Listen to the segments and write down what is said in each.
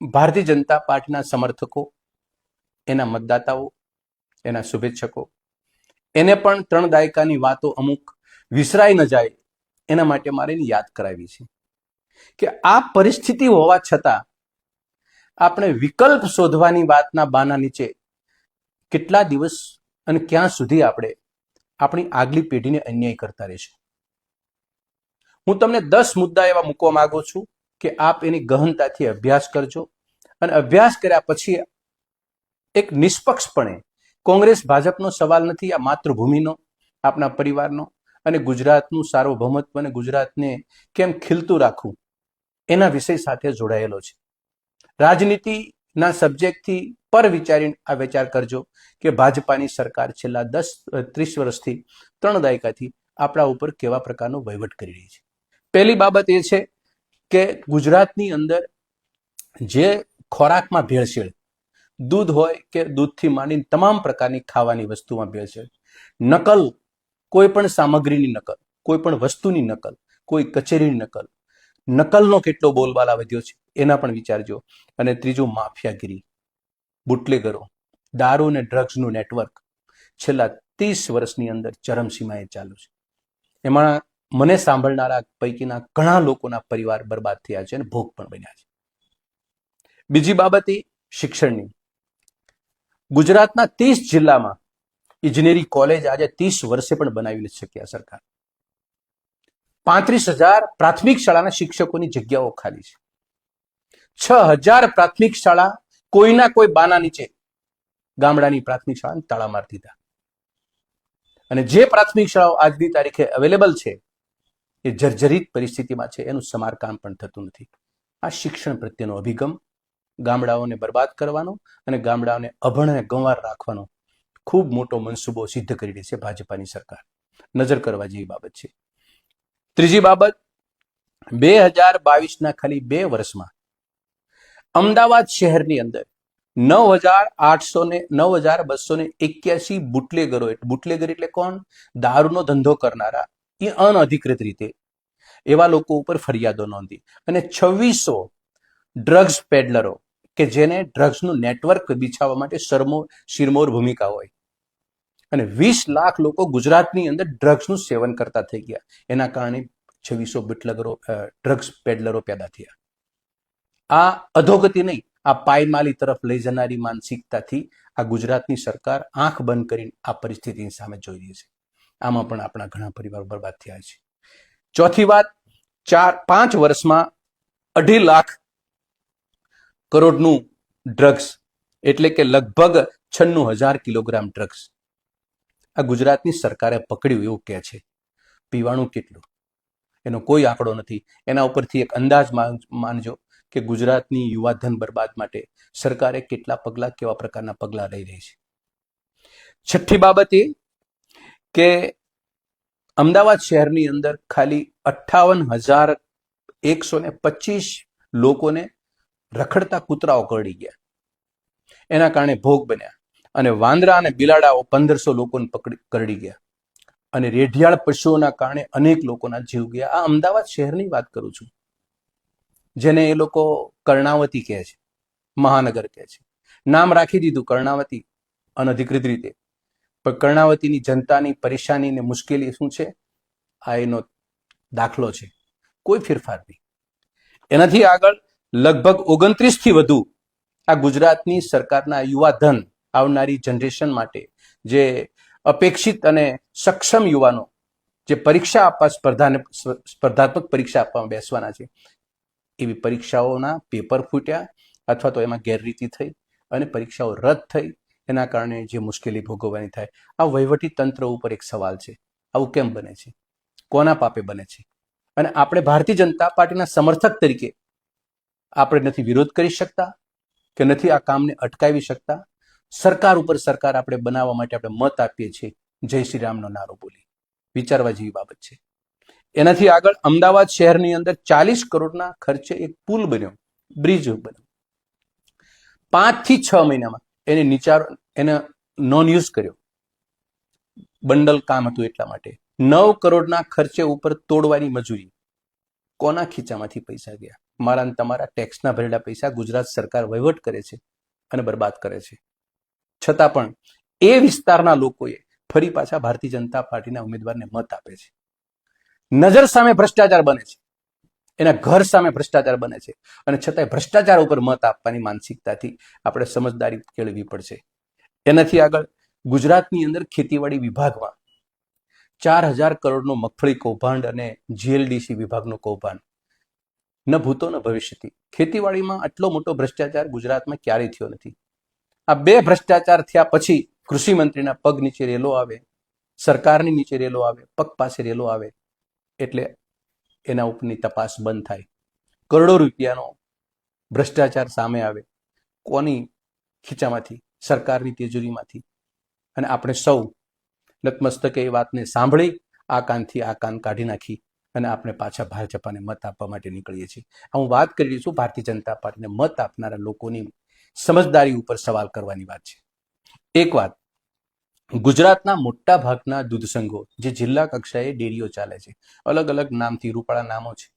ભારતીય જનતા પાર્ટીના સમર્થકો, એના મતદાતાઓ, એના શુભેચ્છકો, એને પણ 3 દાયકાની વાતો અમુક વિસરાઈ ન જાય એના માટે મારે યાદ કરાવી છે કે આ પરિસ્થિતિ હોવા છતાં આપણે વિકલ્પ શોધવાની વાતના બાના નીચે કેટલા દિવસ અને ક્યાં સુધી આપણે આપણી આગલી પેઢીને અન્યાય કરતા રહીશું. હું તમને 10 મુદ્દા એવા મૂકવા માંગુ છું કે આપ એની ગહનતાથી અભ્યાસ કરજો અને અભ્યાસ કર્યા પછી એક નિષ્પક્ષપણે, કોંગ્રેસ ભાજપનો સવાલ નથી, આ માતૃભૂમિનો, આપના પરિવારનો અને ગુજરાતનું સાર્વભૌમત્વ અને ગુજરાતને કેમ ખીલતું રાખવું એના વિષય સાથે જોડાયેલો છે. રાજનીતિના સબ્જેક્ટથી પર વિચારીને આ વિચાર કરજો કે ભાજપાની સરકાર છેલ્લા 10-30 વર્ષથી 3 દાયકાથી આપણા ઉપર કેવા પ્રકારનો વહીવટ કરી રહી છે. પહેલી બાબત એ છે કે ગુજરાતની અંદર જે ખોરાકમાં ભેળસેળ, દૂધ હોય કે દૂધથી માંડીને તમામ પ્રકારની ખાવાની વસ્તુમાં ભેળસેળ, નકલ, કોઈ પણ સામગ્રીની નકલ, કોઈ પણ વસ્તુની નકલ, કોઈ કચેરીની નકલ, નકલનો કેટલો બોલબાલા વધ્યો છે એના પણ વિચારજો. અને ત્રીજું, માફિયાગીરી, બુટલેગરો, દારૂ અને ડ્રગ્સનું નેટવર્ક છેલ્લા 30 વર્ષની અંદર ચરમસીમાએ ચાલુ છે. એમાં મને સાંભળનારા પૈકીના ઘણા લોકોના પરિવાર બરબાદ થયા છે અને ભોગ પણ બન્યા છે. બીજી બાબત એ શિક્ષણની. ગુજરાતના 30 જિલ્લામાં ઇજનેરી કોલેજ આજે 30 વર્ષે પણ બનાવી નથી શક્યા સરકાર. 35,000 પ્રાથમિક શાળાના શિક્ષકોની જગ્યાઓ ખાલી છે. 6,000 પ્રાથમિક શાળા કોઈના કોઈ બાના નીચે ગામડાની પ્રાથમિક શાળાને તાળા મારી દીધા. અને જે પ્રાથમિક શાળાઓ આજની તારીખે અવેલેબલ છે એ જર્જરિત પરિસ્થિતિમાં છે, એનું સમારકામ પણ થતું નથી. આ શિક્ષણ પ્રત્યેનો અભિગમ ગામડાઓને બરબાદ કરવાનો અને ગામડાઓને અભણ અને ગંવાર રાખવાનો ખૂબ મોટો મનસૂબો સિદ્ધ કરી રહી છે ભાજપાની સરકાર. નજર કરવા જેવી બાબત છે. ત્રીજી બાબત, 2022ના ખાલી 2 વર્ષમાં અમદાવાદ શહેરની અંદર 9,281 બુટલેગરો, બુટલેગર એટલે કોણ? દારૂનો ધંધો કરનારા, એ અનઅધિકૃત રીતે એવા લોકો ઉપર ફરિયાદો નોંધી અને 2600 ડ્રગ્સ પેડલરો કે જેને ડ્રગ્સનું નેટવર્ક બિછાવવા માટે શિરમોર ભૂમિકા હોય, અને 20 લાખ લોકો ગુજરાતની અંદર ડ્રગ્સનું સેવન કરતા થઈ ગયા. એના કારણે 2600 બુટલેગરો, ડ્રગ્સ પેડલરો પેદા થયા. આ અધોગતિ નહીં, આ પાયમાલી તરફ લઈ જનારી માનસિકતાથી આ ગુજરાતની સરકાર આંખ બંધ કરીને આ પરિસ્થિતિની સામે જોઈ રહી છે. આમાં પણ આપણા ઘણા પરિવારો બરબાદ થયા છે. ચોથી વાત, 4-5 વર્ષમાં 2.5 લાખ કરોડનું ડ્રગ્સ, એટલે કે લગભગ 96,000 કિલોગ્રામ ડ્રગ્સ આ ગુજરાતની સરકારે પકડ્યું એવું કહે છે. પીવાનું કેટલું એનો કોઈ આંકડો નથી. એના ઉપરથી એક અંદાજ માનજો કે ગુજરાતની યુવાધન બરબાદ માટે સરકારે કેવા પ્રકારના પગલાં લઈ રહી છે. છઠ્ઠી બાબત એ કે અમદાવાદ શહેરની અંદર ખાલી 58,125 લોકોને રખડતા કૂતરાઓ કરડી ગયા, એના કારણે ભોગ બન્યા. અને વાંદરા અને બિલાડાઓ 1,500 લોકોને કરડી ગયા, અને રેઢિયાળ પશુઓના કારણે અનેક લોકોના જીવ ગયા. આ અમદાવાદ શહેરની વાત કરું છું, જેને એ લોકો કર્ણાવતી કહે છે, મહાનગર કહે છે. નામ રાખી દીધું કર્ણાવતી અનધિકૃત રીતે, પણ કર્ણાવતીની જનતાની પરેશાની ને મુશ્કેલી શું છે આ એનો દાખલો છે. કોઈ ફેરફાર નહીં. એનાથી આગળ લગભગ 29 થી વધુ આ ગુજરાતની સરકારના યુવાધન, આવનારી જનરેશન માટે જે અપેક્ષિત અને સક્ષમ યુવાનો જે પરીક્ષા આપવા સ્પર્ધાત્મક પરીક્ષા આપવામાં બેસવાના છે, એવી પરીક્ષાઓના પેપર ફૂટ્યા અથવા તો એમાં ગેરરીતિ થઈ અને પરીક્ષાઓ રદ થઈ. એના કારણે જે મુશ્કેલી ભોગવવાની થાય. આ વહીવટી તંત્ર ઉપર એક સવાલ છે, આવું કેમ બને છે? કોના પાપે બને છે? અને આપણે ભારતીય જનતા પાર્ટીના સમર્થક તરીકે આપણે નથી વિરોધ કરી શકતા કે નથી આ કામને અટકાવી શકતા? સરકાર ઉપર સરકાર આપણે બનાવવા માટે આપણે મત આપીએ છીએ, જય શ્રી રામનો નારો બોલી. વિચારવા જેવી બાબત છે. એનાથી આગળ અમદાવાદ શહેરની અંદર 40 કરોડના ખર્ચે એક પુલ બન્યો, બ્રિજ બન્યો. 5 થી 6 મહિનામાં એને નોન યુઝ કર્યો. બંડલ કામ હતું એટલા માટે. 9 કરોડના ખર્ચે ઉપર તોડવાની મજૂરી. કોના ખીચામાંથી પૈસા ગયા? મારા અને તમારા ટેક્સના ભરેલા પૈસા ગુજરાત સરકાર વહીવટ કરે છે અને બરબાદ કરે છે. છતાં પણ એ વિસ્તારના લોકોએ ફરી પાછા ભારતીય જનતા પાર્ટીના ઉમેદવારને મત આપે છે. નજર સામે ભ્રષ્ટાચાર બને છે, એના ઘર સામે ભ્રષ્ટાચાર બને છે, અને છતાંય ભ્રષ્ટાચાર ઉપર મત આપવાની માનસિકતાથી આપણે સમજદારી કેળવવી પડશે. એનાથી આગળ ગુજરાતની અંદર ખેતીવાડી વિભાગમાં 4,000 કરોડનો મગફળી કૌભાંડ અને જીએલડીસી વિભાગનો કૌભાંડ ન ભૂતો ન ભવિષ્યથી. ખેતીવાડીમાં આટલો મોટો ભ્રષ્ટાચાર ગુજરાતમાં ક્યારેય થયો નથી. આ બે ભ્રષ્ટાચાર થયા પછી કૃષિ મંત્રીના પગ નીચે રેલો આવે, સરકારની નીચે રેલો આવે, પગ પાસે રેલો આવે એટલે એના ઉપરની તપાસ બંધ થાય. કરોડો રૂપિયાનો ભ્રષ્ટાચાર સામે આવે. કોની ખીચામાંથી? સરકારની તિજોરીમાંથી. અને આપણે સૌ નતમસ્તકે એ વાતને સાંભળી આ કાનથી આ કાન કાઢી નાખી અને આપણે પાછા ભાજપાને મત આપવા માટે નીકળીએ છીએ. હું વાત કરી રહી છું ભારતીય જનતા પાર્ટીને મત આપનારા લોકોની સમજદારી ઉપર સવાલ કરવાની વાત છે. એક વાત, ગુજરાતના મોટા ભાગના દૂધ સંઘો જે જિલ્લા કક્ષાએ ડેરીઓ ચાલે છે, અલગ અલગ નામથી, રૂપાળા નામો છે,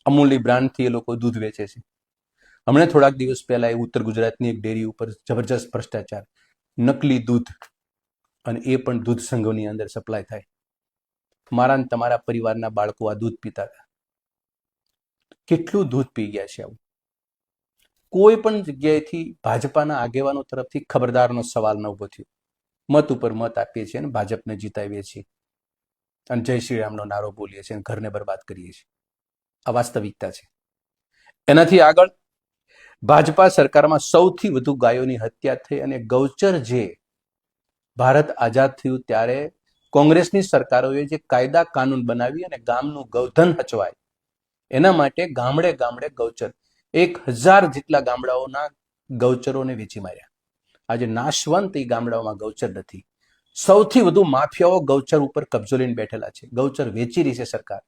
અમૂલની બ્રાન્ડથી એ લોકો દૂધ વેચે છે. હમણાં થોડાક દિવસ પહેલા એ ઉત્તર ગુજરાતની એક ડેરી ઉપર જબરજસ્ત ભ્રષ્ટાચાર, નકલી દૂધ, અને એ પણ દૂધ સંઘોની અંદર સપ્લાય થાય. મારા અને તમારા પરિવારના બાળકો આ દૂધ પીતા હતા. કેટલું દૂધ પી ગયા છે આવું? કોઈ પણ જગ્યાએથી ભાજપાના આગેવાનો તરફથી ખબરદારનો સવાલ ન ઉભો થયો. મત ઉપર મત આપીએ છીએ અને ભાજપને જીતાવીએ છીએ અને જય શ્રી રામનો નારો બોલીએ છીએ અને ઘરને બરબાદ કરીએ છીએ. આ વાસ્તવિકતા છે. એનાથી આગળ ભાજપા સરકારમાં સૌથી વધુ ગાયોની હત્યા થઈ અને ગૌચર જે ભારત આઝાદ થયું ત્યારે કોંગ્રેસની સરકારોએ જે કાયદા કાનૂન બનાવી અને ગામનું ગૌધન હચવાય એના માટે ગામડે ગામડે ગૌચર 1,000 જેટલા ગામડાઓના ગૌચરોને વેચી માર્યા. આજે નાશવંત એ ગામડાઓમાં ગૌચર નથી. સૌથી વધુ માફિયાઓ ગૌચર ઉપર કબજો લઈને બેઠેલા છે. ગૌચર વેચી રહી છે સરકાર.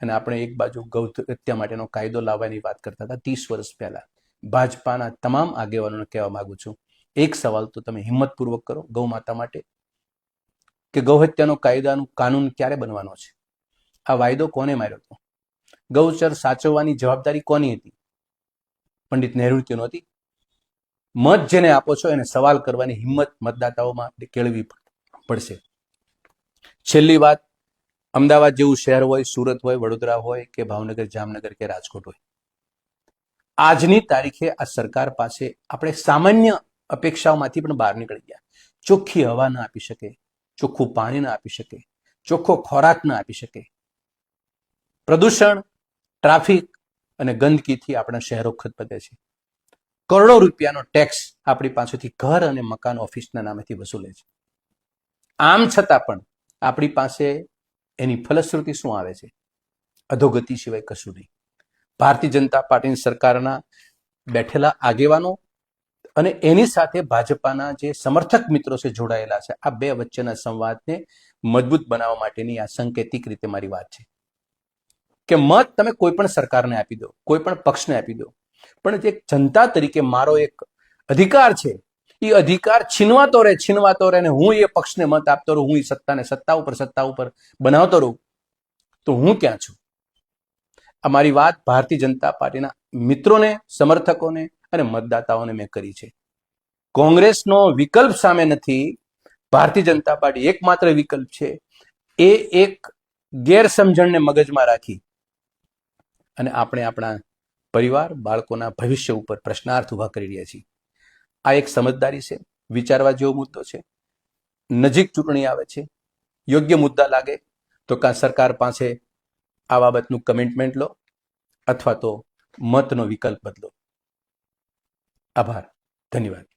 અને આપણે એક બાજુ ગૌ હત્યા માટેનો કાયદો લાવવાની વાત કરતા હતા 30 વર્ષ પહેલા. ભાજપાના તમામ આગેવાનોને કહેવા માંગુ છું, એક સવાલ તો તમે હિંમતપૂર્વક કરો ગૌ માતા માટે કે ગૌ હત્યાનો કાયદાનું કાનૂન ક્યારે બનવાનો છે? આ વાયદો કોને માર્યો હતો? ગૌચર સાચવવાની જવાબદારી કોની હતી? પંડિત નહેરુની નહોતી? મત જેને આપો છો એને સવાલ કરવાની હિંમત મતદાતાઓમાં કેળવી પડશે. છેલ્લી વાત, અમદાવાદ જેવું શહેર હોય, સુરત હોય, વડોદરા હોય કે ભાવનગર, જામનગર કે રાજકોટ હોય, આજની તારીખે આ સરકાર પાસે આપણે સામાન્ય અપેક્ષાઓમાંથી પણ બહાર નીકળી ગયા. ચોખ્ખી હવા ના આપી શકે, ચોખ્ખું પાણી ના આપી શકે, ચોખ્ખો ખોરાક ના આપી શકે. પ્રદૂષણ, ટ્રાફિક અને ગંદકીથી આપણા શહેરો ખતબદે છે. કરોડો રૂપિયાનો ટેક્સ આપણી પાસેથી ઘર અને મકાન ઓફિસના નામેથી વસૂલે છે. આમ છતાં પણ આપણી પાસે એની ફલશ્રુતિ શું આવે છે? અધોગતિ સિવાય કશું નહીં. ભારતીય જનતા પાર્ટીની સરકારના બેઠેલા આગેવાનો અને એની સાથે ભાજપાના જે સમર્થક મિત્રો છે જોડાયેલા છે, આ બે વચ્ચેના સંવાદને મજબૂત બનાવવા માટેની આ સંકેતિક રીતે મારી વાત છે કે મત તમે કોઈ પણ સરકારને આપી દો, કોઈ પણ પક્ષને આપી દો, પણ જે જનતા તરીકે મારો એક અધિકાર છે એ અધિકાર છીનવાતો રહે ને હું એ પક્ષને મત આપતો રહું, હું એ સત્તાને સત્તા ઉપર બનાવતો રહું, તો હું ક્યાં છું? અમારી વાત ભારતીય જનતા પાર્ટીના મિત્રોને, સમર્થકોને અને મતદાતાઓને મેં કરી છે. કોંગ્રેસનો વિકલ્પ સામે નથી. ભારતીય જનતા પાર્ટી એકમાત્ર વિકલ્પ છે. એ એક ગેરસમજણને મગજમાં રાખી અને આપણે આપણા પરિવાર, બાળકોના ભવિષ્ય ઉપર પ્રશ્નાર્થ ઉભા કરી રહ્યા છીએ. આ એક સમજદારી છે, વિચારવા જેવો મુદ્દો છે. નજીક ચૂંટણી આવે છે, યોગ્ય મુદ્દા લાગે તો કાં સરકાર પાસે આ બાબતનું કમિટમેન્ટ લો અથવા તો મતનો વિકલ્પ બદલો. આભાર, ધન્યવાદ.